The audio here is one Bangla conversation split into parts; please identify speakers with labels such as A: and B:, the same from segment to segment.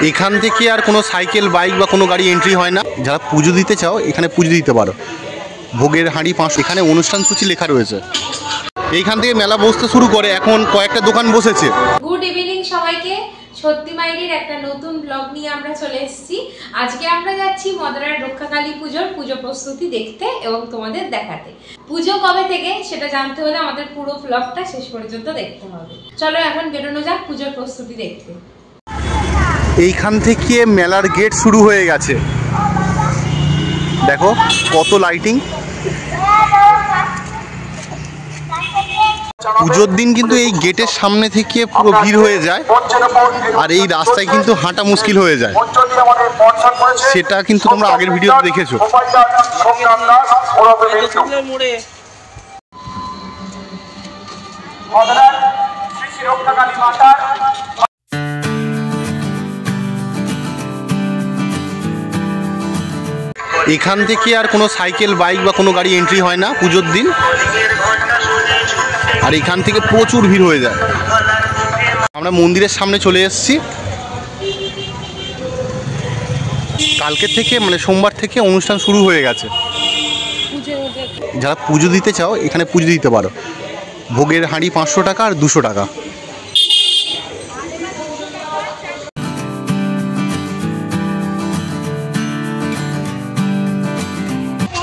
A: এখান থেকে আর কোনো সাইকেল বাইক বা কোনো গাড়ি এন্ট্রি হয় না। যারা পুজো দিতে চাও এখানে পুজো দিতে পারো। ভোগের হাঁড়ি 500, এখানে অনুষ্ঠান সূচি লেখা রয়েছে। এইখান থেকে মেলা বসতে শুরু করে, এখন কয়েকটা দোকান বসেছে।
B: গুড ইভিনিং সবাইকে, সত্যি মাইরির একটা নতুন ব্লগ নিয়ে আমরা চলে এসেছি। আজকে আমরা যাচ্ছি মদরার রক্ষাকালী পুজোর পুজো প্রস্তুতি দেখতে এবং তোমাদের দেখাতে। পুজো কবে থেকে সেটা জানতে হলে আমাদের পুরো ব্লগটা শেষ পর্যন্ত দেখতে হবে। চলো এখন বেরোনো যাক পুজোর প্রস্তুতি দেখতে।
A: এইখান থেকে মেলার গেট শুরু হয়ে গেছে, দেখো কত লাইটিং। পুজোর দিন কিন্তু এই গেটের সামনে থেকে পুরো ভিড় হয়ে যায়, আর এই রাস্তায় কিন্তু হাঁটা মুশকিল হয়ে যায়। সেটা কিন্তু তোমরা আগের ভিডিওতে দেখেছো। এখান থেকে আর কোনো সাইকেল বাইক বা কোনো গাড়ি এন্ট্রি হয় না পুজোর দিন, আর এখান থেকে প্রচুর ভিড় হয়ে যায়। আমরা মন্দিরের সামনে চলে এসেছি। কালকে থেকে মানে সোমবার থেকে অনুষ্ঠান শুরু হয়ে গেছে। যারা পুজো দিতে চাও এখানে পুজো দিতে পারো। ভোগের হাঁড়ি 500 টাকা আর 200 টাকা।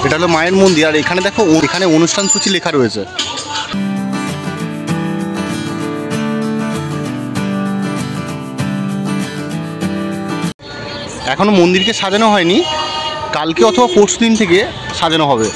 A: এটা হলো মায়ের মন্দির, আর এখানে দেখো এখানে অনুষ্ঠান সূচি লেখা রয়েছে। এখনো মন্দিরকে সাজানো হয়নি, কালকে অথবা পরশু দিন থেকে সাজানো হবে।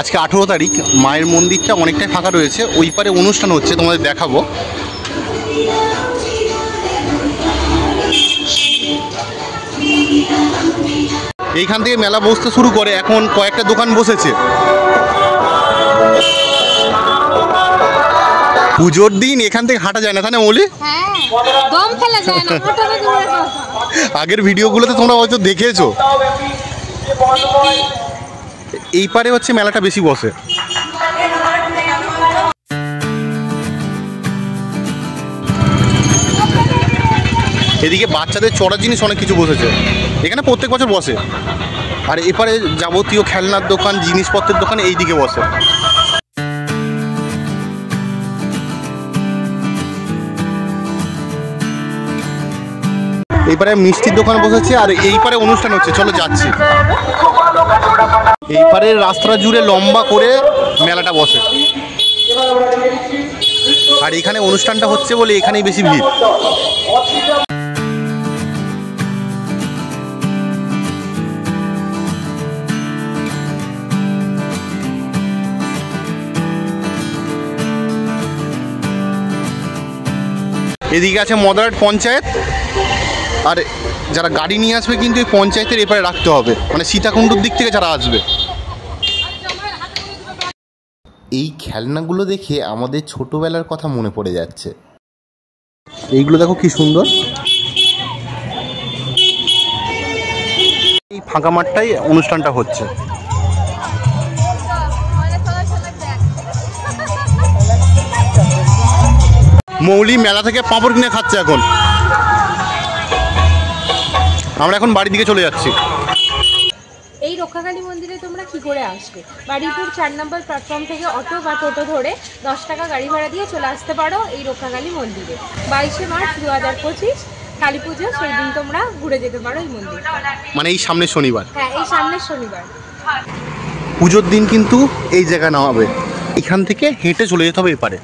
A: আজকে 18 তারিখ, মায়ের মন্দিরটা অনেকটাই ফাঁকা রয়েছে। ওই পারে অনুষ্ঠান হচ্ছে, তোমাদের দেখাবো। এইখান থেকে মেলা বসতে শুরু করে, এখন কয়েকটা দোকান বসেছে। পুজোর দিন এখান থেকে হাঁটা যায় না, তাই না মৌলি? আগের ভিডিওগুলোতে তোমরা হয়তো দেখেছো। এই পারে হচ্ছে মেলাটা বেশি বসে। এদিকে বাচ্চাদের চড়ার জিনিস অনেক কিছু বসেছে, এখানে প্রত্যেক বছর বসে। আর এপারে যাবতীয় খেলনার দোকান, জিনিসপত্রের দোকান এই দিকে বসে। এইপারে মিষ্টির দোকান বসেছে, আর এই পারে অনুষ্ঠান হচ্ছে। চলো যাচ্ছি। এই পারে রাস্তা জুড়ে লম্বা করে মেলাটা বসে, আর এখানে অনুষ্ঠানটা হচ্ছে বলে এখানেই বেশি ভিড়। এদিকে আছে মদরাট পঞ্চায়েত, আর যারা গাড়ি নিয়ে আসবে কিন্তু এই পঞ্চায়েতের এপারে রাখতে হবে, মানে সীতাকুণ্ডুর দিক থেকে যারা আসবে। এই খেলনাগুলো দেখে আমাদের ছোটবেলার কথা মনে পড়ে যাচ্ছে। এইগুলো দেখো কি সুন্দর। এই ফাঁকা মাঠটাই অনুষ্ঠানটা হচ্ছে। মৌলি মেলা থেকে পাঁপড় কিনে খাচ্ছে এখন। আমরা এখন বাড়ির দিকে চলে যাচ্ছি।
B: এই রক্ষাকালী মন্দিরে তোমরা কি করে আসবে? বাড়িপুর 4 নম্বর প্ল্যাটফর্ম থেকে অটো বা টোটো ধরে 10 টাকা গাড়ি ভাড়া দিয়ে চলে আসতে পারো এই রক্ষাকালী মন্দিরে। 22শে মার্চ 2025 কালী পুজো, সেই দিন তোমরা ঘুরে যেতে পারো এই মন্দির।
A: মানে এই সামনের শনিবার?
B: হ্যাঁ, এই সামনের শনিবার।
A: পুজোর দিন কিন্তু এই জায়গা নামাবে, এখান থেকে হেঁটে চলে যেতে হবে এপারে।